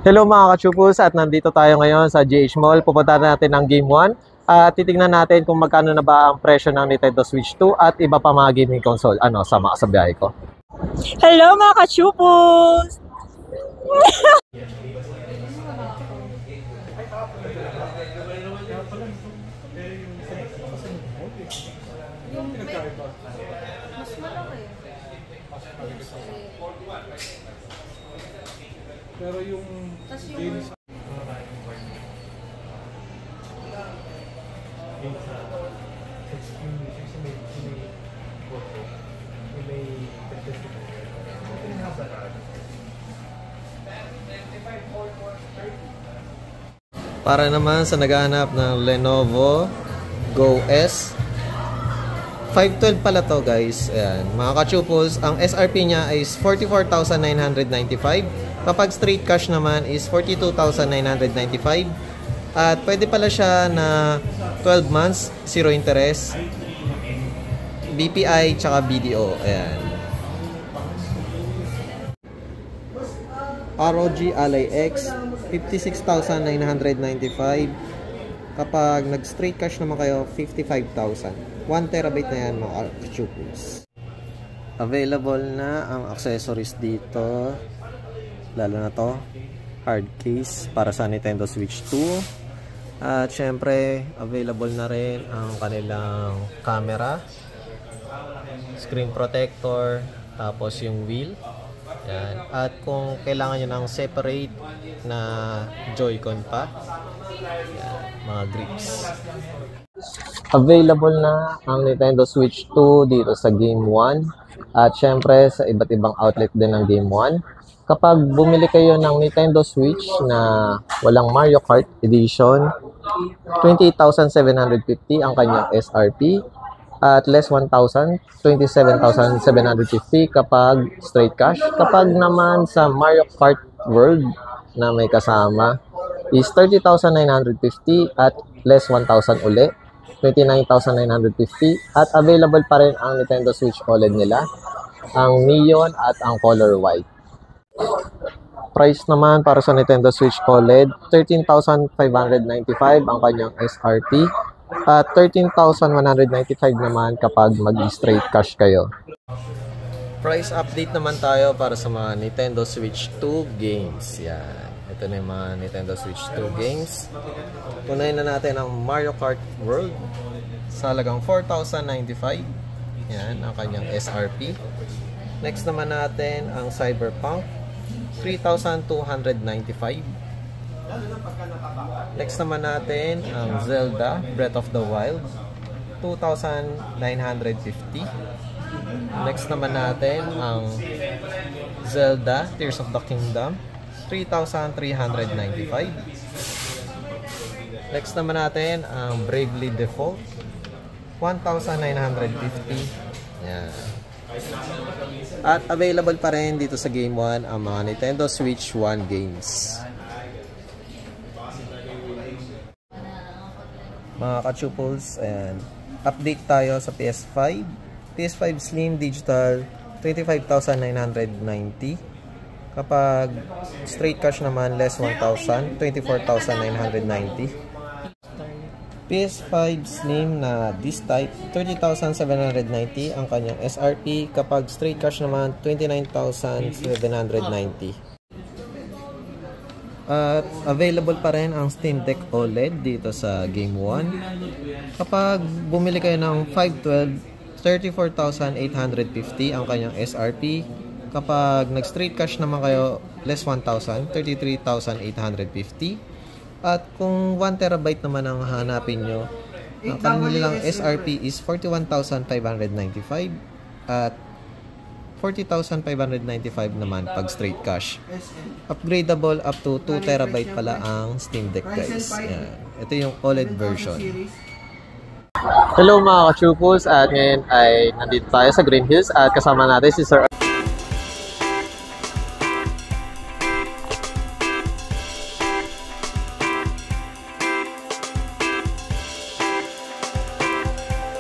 Hello mga ka-chupus, at nandito tayo ngayon sa GH Mall. Pupunta natin ng Game 1 at titingnan natin kung magkano na ba ang presyo ng Nintendo Switch 2 at iba pa mga gaming console. Sama ka sa biyahe ko. Hello mga ka-chupus! Pero yung games Para naman sa naghahanap ng Lenovo Go S 512 pala to guys. Ayan, mga ka-chupus, ang SRP niya is 44,995. Kapag straight cash naman is 42,995. At pwede pala siya na 12 months, zero interest, BPI tsaka BDO. Ayan. ROG Ally X 56,995. Kapag nag-straight cash naman kayo, 55,000. 1 terabyte na yan mga ka-chupus. Available na ang accessories dito. Lalo na to, hard case para sa Nintendo Switch 2. At syempre, available na rin ang kanilang camera, screen protector, tapos yung wheel. Yan. At kung kailangan nyo ng separate na Joy-Con pa, yan, mga grips. Available na ang Nintendo Switch 2 dito sa Game 1 at syempre sa iba't ibang outlet din ng Game 1. Kapag bumili kayo ng Nintendo Switch na walang Mario Kart Edition, 28,750 ang kanyang SRP. At less 1,000, 27,750 kapag straight cash. Kapag naman sa Mario Kart World na may kasama is 30,950 at less 1,000 uli, 29,950. At available pa rin ang Nintendo Switch OLED nila, ang Neon at ang Color White. Price naman para sa Nintendo Switch OLED, 13,595 ang kanyang SRP. At 13,195 naman kapag mag-straight cash kayo. Price update naman tayo para sa mga Nintendo Switch 2 games. Yan. Ito na yung mga Nintendo Switch 2 games. Unahin na natin ang Mario Kart World sa halagang 4,095. Yan ang kanyang SRP. Next naman natin ang Cyberpunk, 3,295. Next naman natin ang Zelda Breath of the Wild, 2,950. Next naman natin ang Zelda Tears of the Kingdom, 3,395. Next naman natin ang Bravely Default, 1,950. Yan. At available pa rin dito sa Game 1 ang mga Nintendo Switch 1 games. Mga ka-chupus, ayan, update tayo sa PS5. PS5 Slim Digital, 25,990. Kapag straight cash naman, less 1,000, 24,990. PS5 Slim na this type, 30,790 ang kanyang SRP. Kapag straight cash naman, 29,790. At available pa rin ang Steam Deck OLED dito sa Game 1. Kapag bumili kayo ng 512, 34,850 ang kanyang SRP. Kapag nag-straight cash naman kayo, less 1,000, 33,850. At kung 1 terabyte naman ang hanapin nyo, ang kanilang SRP is 41,595 at 40,595 naman pag straight cash. Upgradable up to 2 terabyte pala ang Steam Deck guys. Yan. Ito yung OLED version. Hello mga ka-chupus, at ngayon ay nandito tayo sa Green Hills at kasama natin si Sir